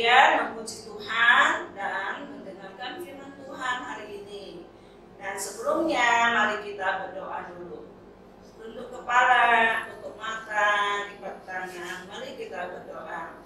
sekalian memuji Tuhan dan mendengarkan firman Tuhan hari ini. Dan sebelumnya mari kita berdoa dulu. Tunduk kepala, tutup mata, lipat tangan, mari kita berdoa.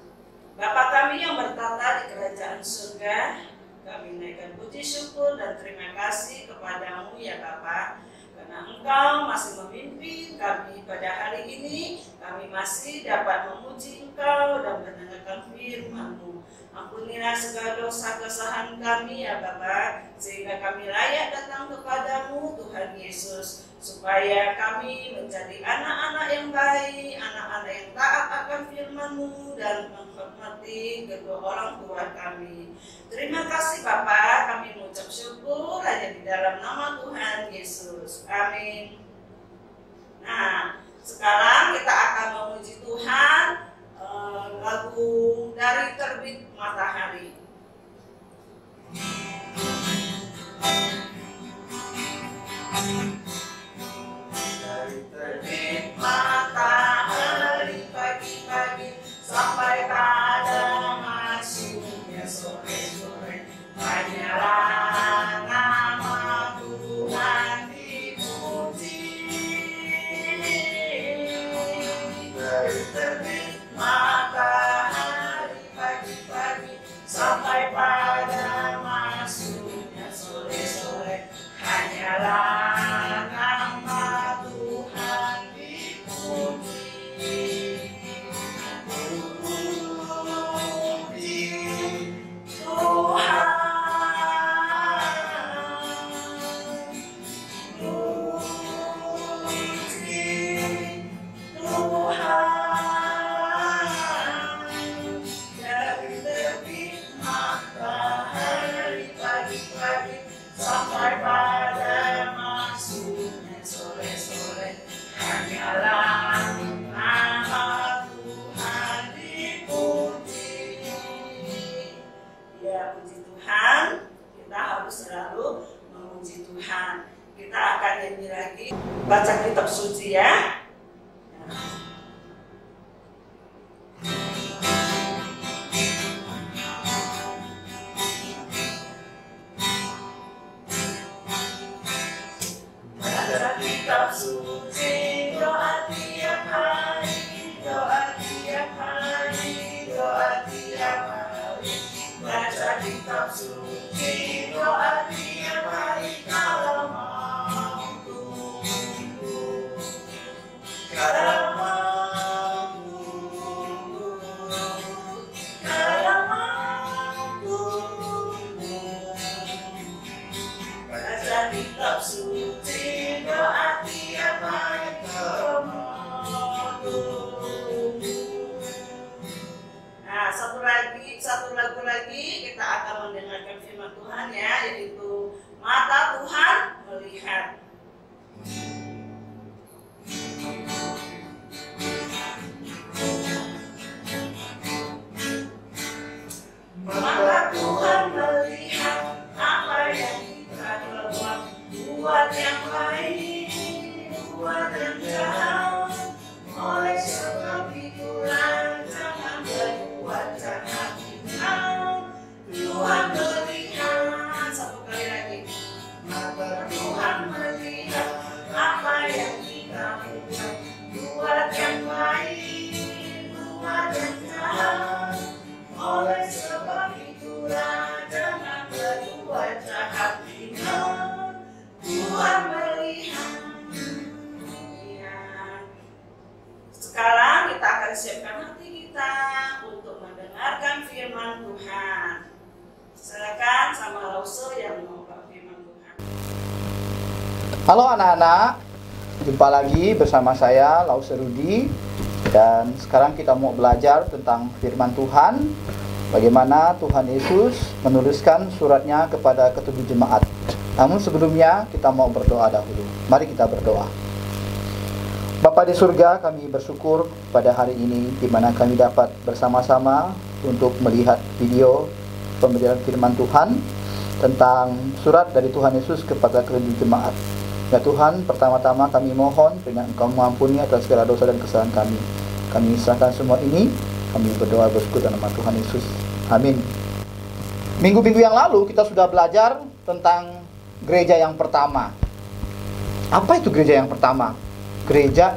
Bapa kami yang bertata di kerajaan surga, kami naikkan puji syukur dan terima kasih kepadamu ya Bapa. Karena Engkau masih memimpin kami pada hari ini, kami masih dapat memuji Engkau dan mendengarkan firman-Mu. Ampunilah segala dosa kesalahan kami ya Bapa, sehingga kami layak datang kepadamu Tuhan Yesus, supaya kami menjadi anak-anak yang baik, anak-anak yang taat akan firman-Mu dan menghormati kedua orang tua kami. Terima kasih Bapa, kami mengucap syukur hanya di dalam nama Tuhan Yesus. Amin. Nah, sekarang kita akan memuji Tuhan lagu Dari Terbit Matahari. Dari terbit matahari pagi-pagi sampai pada masuknya sore-sore, hanyalah nama Tuhan dipuji. Dari terbit matahari pagi-pagi sampai pada masuknya sore-sore, hanyalah nama Tuhan dipuji. Puji Tuhan, puji Tuhan. Dari terbit matahari pagi-pagi sampai pada masuknya sore-sore, hanyalah nama Tuhan dipuji. Ya, puji Tuhan, kita harus selalu memuji Tuhan. Kita akan nyanyi lagi, baca kitab suci ya. Kitab suci, doa tiap hari, doa tiap hari, doa tiap hari. Baca kitab suci, doa tiap hari kalau mampu, kalau mampu, kalau mampu. Baca kitab suci, doa tiap hari kalau mampu. Nah, satu lagu lagi kita akan mendengarkan firman Tuhan ya, yaitu Mata Tuhan Melihat. Mata Tuhan melihat apa yang kita perbuat, buat yang baik, buat yang jahat. Oleh sebab itulah jangan berbuat jahat. Tuhan melihat, satu kali lagi. Mata Tuhan melihat apa yang kita buat, buat yang baik, buat yang jahat. Oleh sebab itulah jangan berbuat jahat. Tuhan melihat. Sekarang kita akan siapkan hati kita untuk mendengarkan firman Tuhan. Silakan sama Lause yang mau firman Tuhan. Halo anak-anak, jumpa lagi bersama saya Lause Rudi. Dan sekarang kita mau belajar tentang firman Tuhan, bagaimana Tuhan Yesus menuliskan suratnya kepada ketujuh jemaat. Namun sebelumnya kita mau berdoa dahulu. Mari kita berdoa. Bapa di surga, kami bersyukur pada hari ini di mana kami dapat bersama-sama untuk melihat video pemberian firman Tuhan tentang surat dari Tuhan Yesus kepada ketujuh jemaat. Ya Tuhan, pertama-tama kami mohon dengan Engkau mengampuni atas segala dosa dan kesalahan kami. Kami serahkan semua ini, kami berdoa bersyukur dalam nama Tuhan Yesus. Amin. Minggu-minggu yang lalu kita sudah belajar tentang gereja yang pertama. Apa itu gereja yang pertama? Gereja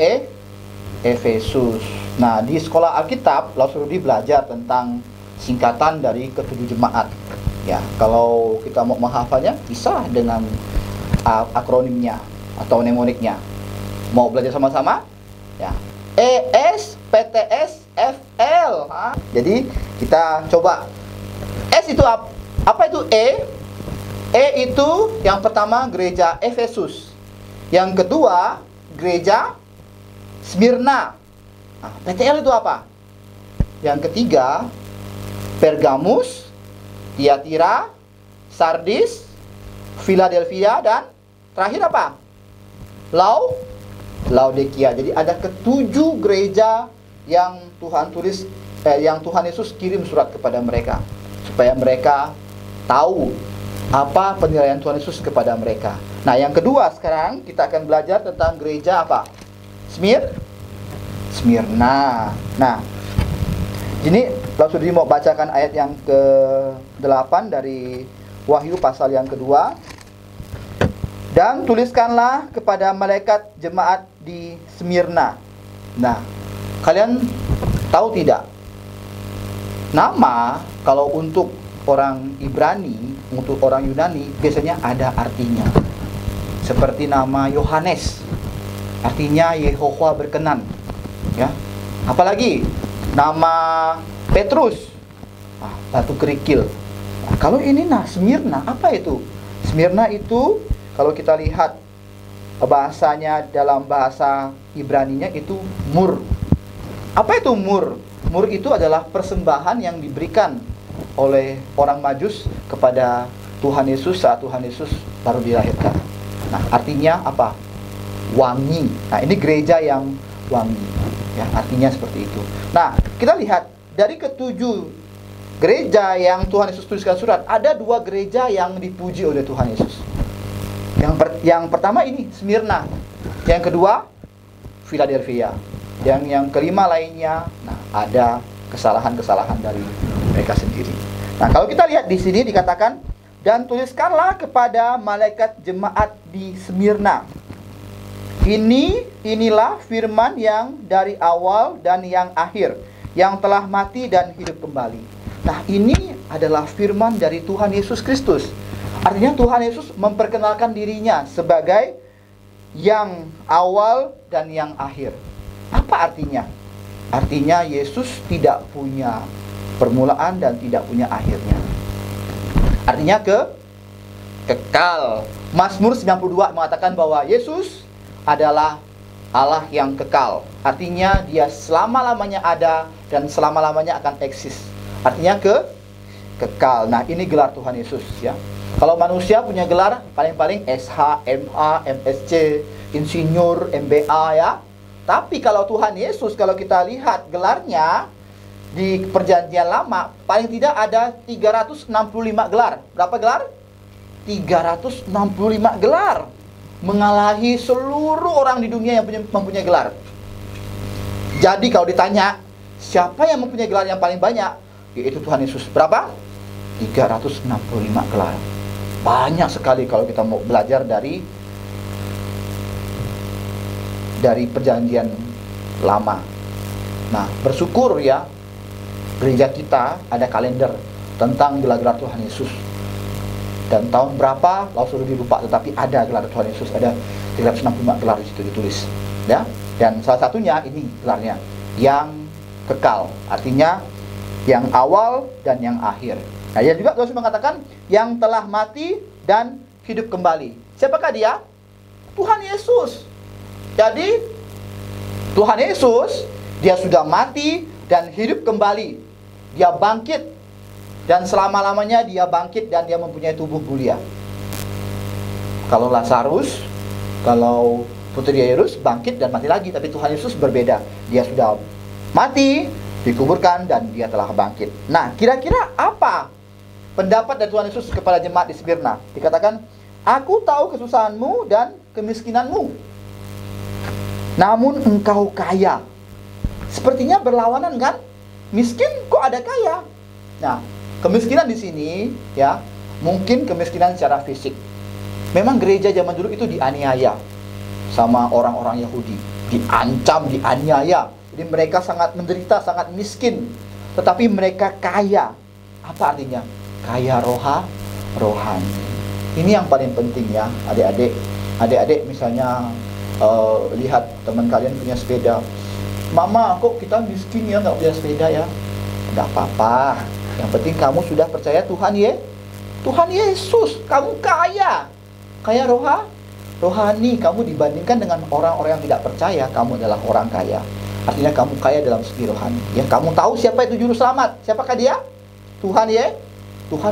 Efesus. Nah, di sekolah Alkitab, Laus Rudi belajar tentang singkatan dari ketujuh jemaat. Ya, kalau kita mau menghafalnya, bisa dengan akronimnya atau mnemoniknya. Mau belajar sama-sama? Ya, ES, PTS, FL. Jadi kita coba. S itu apa itu E? E itu yang pertama gereja Efesus. Yang kedua gereja Smyrna. Nah, PTL itu apa? Yang ketiga Pergamus, Tiatira, Sardis, Philadelphia, dan terakhir apa? Laodikia. Jadi ada ketujuh gereja yang Tuhan tulis, yang Tuhan Yesus kirim surat kepada mereka, supaya mereka tahu apa penilaian Tuhan Yesus kepada mereka. Nah, yang kedua sekarang kita akan belajar tentang gereja apa? Smyrna. Nah, ini Laus Rudi mau bacakan ayat yang ke-8 dari Wahyu pasal yang kedua. Dan tuliskanlah kepada malaikat jemaat di Smyrna. Nah, kalian tahu tidak? Nama kalau untuk orang Ibrani, untuk orang Yunani biasanya ada artinya. Seperti nama Yohanes, artinya Yehova berkenan. Ya. Apalagi nama Petrus, batu kerikil. Nah, kalau ini Smyrna, apa itu? Smyrna itu kalau kita lihat bahasanya dalam bahasa Ibraninya itu mur. Apa itu mur? Mur itu adalah persembahan yang diberikan oleh orang Majus kepada Tuhan Yesus saat Tuhan Yesus baru dilahirkan. Nah, artinya apa? Wangi. Nah, ini gereja yang wangi. Ya, artinya seperti itu. Nah, kita lihat dari ketujuh gereja yang Tuhan Yesus tuliskan surat, ada dua gereja yang dipuji oleh Tuhan Yesus. Yang pertama ini Smyrna, yang kedua Philadelphia, yang kelima lainnya. Nah, ada kesalahan-kesalahan dari mereka sendiri. Nah, kalau kita lihat di sini dikatakan, dan tuliskanlah kepada malaikat jemaat di Smyrna. Inilah firman yang dari awal dan yang akhir, yang telah mati dan hidup kembali. Nah, ini adalah firman dari Tuhan Yesus Kristus. Artinya Tuhan Yesus memperkenalkan dirinya sebagai yang awal dan yang akhir. Apa artinya? Artinya Yesus tidak punya permulaan dan tidak punya akhirnya. Artinya kekal. Mazmur 92 mengatakan bahwa Yesus adalah Allah yang kekal. Artinya dia selama-lamanya ada dan selama-lamanya akan eksis. Artinya kekal. Nah, ini gelar Tuhan Yesus, ya. Kalau manusia punya gelar paling-paling SH, MA, MSc, insinyur, MBA, ya. Tapi kalau Tuhan Yesus, kalau kita lihat gelarnya di perjanjian lama, paling tidak ada 365 gelar. Berapa gelar? 365 gelar. Mengalahi seluruh orang di dunia yang mempunyai gelar. Jadi kalau ditanya, siapa yang mempunyai gelar yang paling banyak? Yaitu Tuhan Yesus. Berapa? 365 gelar. Banyak sekali kalau kita mau belajar dari perjanjian lama. Nah, bersyukur ya, gereja kita ada kalender tentang gelar-gelar Tuhan Yesus. Dan tahun berapa, Laus Rudi lupa, tetapi ada gelar Tuhan Yesus, ada 365 gelar di situ ditulis. Ya, dan salah satunya ini gelarnya, yang kekal. Artinya yang awal dan yang akhir. Nah, dia juga Yesus mengatakan yang telah mati dan hidup kembali. Siapakah dia? Tuhan Yesus. Jadi Tuhan Yesus, dia sudah mati dan hidup kembali. Dia bangkit dan selama-lamanya dia bangkit dan dia mempunyai tubuh mulia. Kalau Lazarus, kalau putri Yairus bangkit dan mati lagi, tapi Tuhan Yesus berbeda. Dia sudah mati, dikuburkan, dan dia telah bangkit. Nah, kira-kira apa pendapat dari Tuhan Yesus kepada jemaat di Smyrna? Dikatakan, aku tahu kesusahanmu dan kemiskinanmu, namun engkau kaya. Sepertinya berlawanan kan? Miskin kok ada kaya? Nah, Kemiskinan di sini ya, mungkin kemiskinan secara fisik. Memang gereja zaman dulu itu dianiaya sama orang-orang Yahudi, diancam, dianiaya. Jadi mereka sangat menderita, sangat miskin, tetapi mereka kaya. Apa artinya? Kaya rohani. Ini yang paling penting ya, adik-adik. Adik-adik misalnya lihat teman kalian punya sepeda. Mama, kok kita miskin ya, nggak punya sepeda ya? Nggak apa-apa. Yang penting kamu sudah percaya Tuhan Tuhan Yesus. Kamu kaya rohani. Kamu dibandingkan dengan orang-orang yang tidak percaya, kamu adalah orang kaya. Artinya kamu kaya dalam segi rohani. Ya, kamu tahu siapa itu juru selamat? Siapakah dia? Tuhan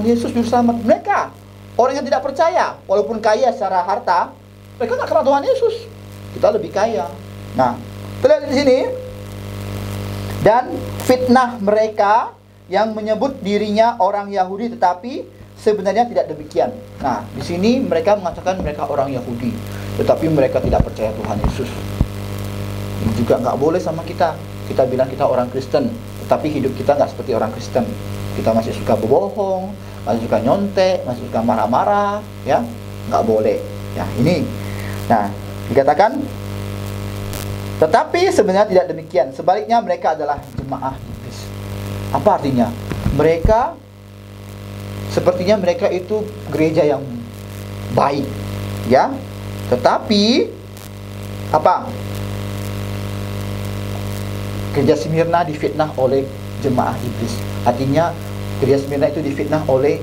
Yesus juru selamat. Mereka orang yang tidak percaya, walaupun kaya secara harta, mereka nggak kenal Tuhan Yesus. Kita lebih kaya. Nah, kita lihat di sini. Dan fitnah mereka yang menyebut dirinya orang Yahudi, tetapi sebenarnya tidak demikian. Nah, di sini mereka mengatakan mereka orang Yahudi, tetapi mereka tidak percaya Tuhan Yesus. Ini juga nggak boleh sama kita. Kita bilang kita orang Kristen, tetapi hidup kita nggak seperti orang Kristen. Kita masih suka berbohong, masih suka nyontek, masih suka marah-marah, ya, nggak boleh. Ya, ini. Nah, dikatakan, tetapi sebenarnya tidak demikian. Sebaliknya mereka adalah jemaah iblis. Apa artinya? Sepertinya mereka itu gereja yang baik, ya. Tetapi apa? Gereja Smyrna difitnah oleh jemaah iblis. Artinya gereja Smyrna itu difitnah oleh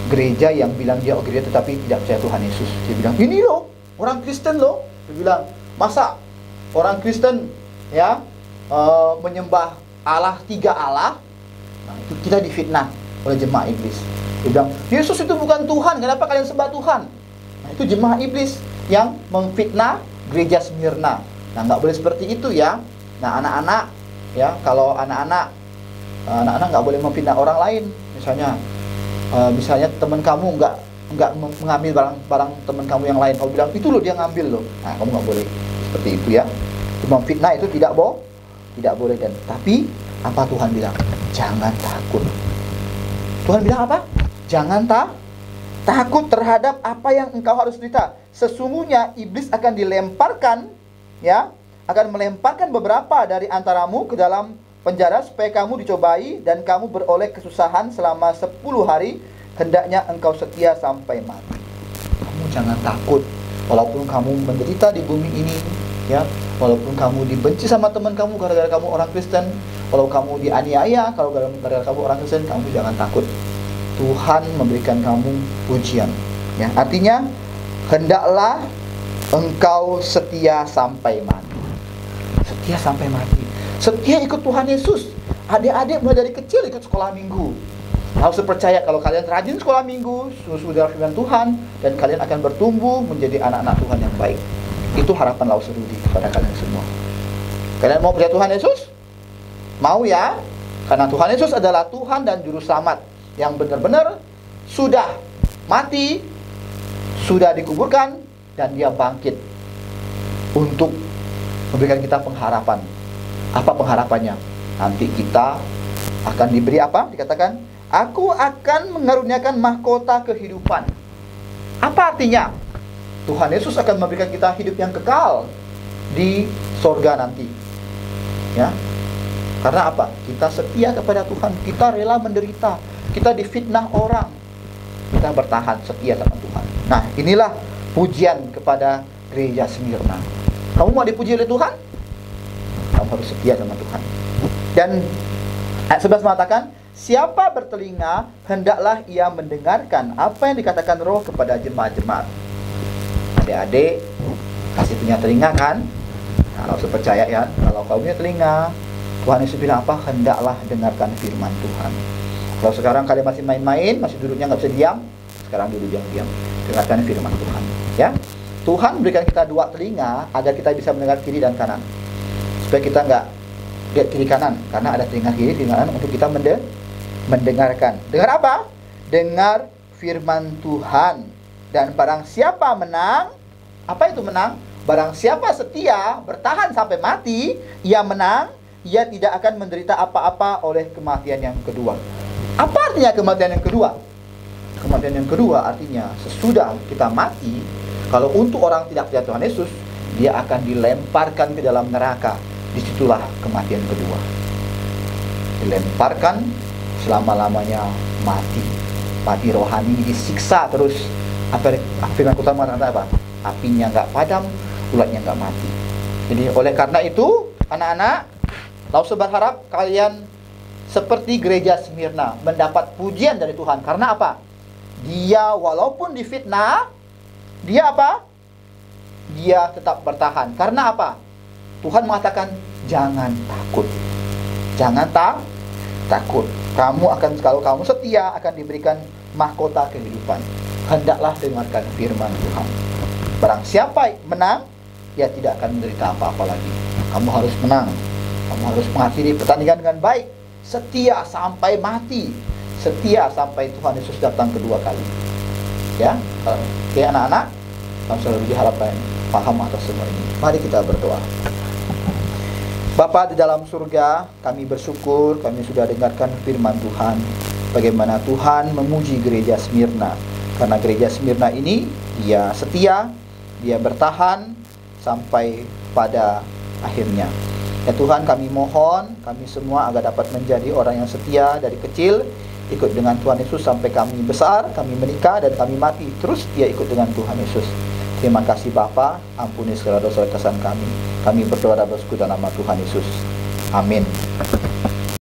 gereja yang bilang dia gereja tetapi tidak percaya Tuhan Yesus. Dia bilang, ini loh, orang Kristen loh. Dia bilang, masa orang Kristen ya menyembah Allah, 3 Allah? Nah, itu kita difitnah oleh jemaah iblis. Dia bilang, Yesus itu bukan Tuhan, kenapa kalian sembah Tuhan? Nah, itu jemaah iblis yang memfitnah gereja Smyrna. Nah, nggak boleh seperti itu ya. Nah, anak-anak ya, kalau anak-anak nggak boleh memfitnah orang lain. Misalnya teman kamu nggak mengambil barang teman kamu yang lain, kamu bilang itu loh dia ngambil loh. Nah, kamu nggak boleh seperti itu ya. Memfitnah itu tidak boleh. Dan tapi apa Tuhan bilang? Jangan takut. Tuhan bilang apa? Jangan takut terhadap apa yang engkau harus derita. Sesungguhnya iblis akan dilemparkan, ya, akan melemparkan beberapa dari antaramu ke dalam penjara supaya kamu dicobai dan kamu beroleh kesusahan selama 10 hari. Hendaknya engkau setia sampai mati. Kamu jangan takut. Walaupun kamu menderita di bumi ini, ya, walaupun kamu dibenci sama teman kamu gara-gara kamu orang Kristen, kalau kamu dianiaya kalau gara-gara kamu orang Kristen, kamu jangan takut. Tuhan memberikan kamu ujian, ya. Artinya hendaklah engkau setia sampai mati. Setia sampai mati. Setia ikut Tuhan Yesus. Adik-adik mulai dari kecil ikut sekolah minggu. Harus percaya kalau kalian rajin sekolah minggu, sudah firman Tuhan, dan kalian akan bertumbuh menjadi anak-anak Tuhan yang baik. Itu harapan Lau Serudi kepada kalian semua. Kalian mau percaya Tuhan Yesus? Mau ya? Karena Tuhan Yesus adalah Tuhan dan Juru Selamat yang benar-benar sudah mati, sudah dikuburkan, dan dia bangkit untuk memberikan kita pengharapan. Apa pengharapannya? Nanti kita akan diberi apa? Dikatakan, aku akan mengaruniakan mahkota kehidupan. Apa artinya? Tuhan Yesus akan memberikan kita hidup yang kekal di sorga nanti, ya. Karena apa? Kita setia kepada Tuhan. Kita rela menderita. Kita difitnah orang, kita bertahan setia sama Tuhan. Nah, inilah pujian kepada gereja Smyrna. Kamu mau dipuji oleh Tuhan? Kamu harus setia sama Tuhan. Dan ayat 11 mengatakan, siapa bertelinga, hendaklah ia mendengarkan apa yang dikatakan Roh kepada jemaat-jemaat. Adik-adik kasih punya telinga kan? Nah, kalau saya percaya ya, kalau kau punya telinga, Tuhan Yesus bilang apa? Hendaklah dengarkan firman Tuhan. Kalau sekarang kalian masih main-main, masih duduknya nggak bisa diam, sekarang duduk diam-diam, dengarkan firman Tuhan. Ya, Tuhan berikan kita 2 telinga agar kita bisa mendengar kiri dan kanan, supaya kita nggak lihat kiri kanan, karena ada telinga kiri, telinga kanan untuk kita mendengarkan. Dengar apa? Dengar firman Tuhan. Dan barang siapa menang, apa itu menang? Barang siapa setia, bertahan sampai mati, ia menang, ia tidak akan menderita apa-apa oleh kematian yang kedua. Apa artinya kematian yang kedua? Kematian yang kedua artinya sesudah kita mati, kalau untuk orang tidak percaya Tuhan Yesus, dia akan dilemparkan ke dalam neraka. Disitulah kematian kedua. Dilemparkan selama-lamanya mati. Mati rohani, disiksa terus. Firman Tuhan mengatakan apa? Apinya nggak padam, ulatnya nggak mati. Jadi oleh karena itu, anak-anak, Lause berharap kalian seperti gereja Smyrna mendapat pujian dari Tuhan. Karena apa? Dia walaupun difitnah, dia apa? Dia tetap bertahan. Karena apa? Tuhan mengatakan jangan takut. Jangan takut. Kalau kamu setia akan diberikan mahkota kehidupan. Hendaklah dengarkan firman Tuhan. Barang siapa menang, dia tidak akan menderita apa-apa lagi. Kamu harus menang. Kamu harus mengakhiri pertandingan dengan baik. Setia sampai mati. Setia sampai Tuhan Yesus datang kedua kali. Ya, oke anak-anak, kamu selalu diharapkan paham atas semua ini. Mari kita berdoa. Bapa di dalam surga, kami bersyukur kami sudah dengarkan firman Tuhan. Bagaimana Tuhan memuji gereja Smyrna. Karena gereja Smyrna ini, dia setia, dia bertahan sampai pada akhirnya. Ya Tuhan, kami mohon, kami semua agar dapat menjadi orang yang setia dari kecil, ikut dengan Tuhan Yesus sampai kami besar, kami menikah dan kami mati, terus dia ikut dengan Tuhan Yesus. Terima kasih Bapa, ampuni segala dosa kesalahan kami. Kami berdoa dan bersyukur dalam nama Tuhan Yesus. Amin.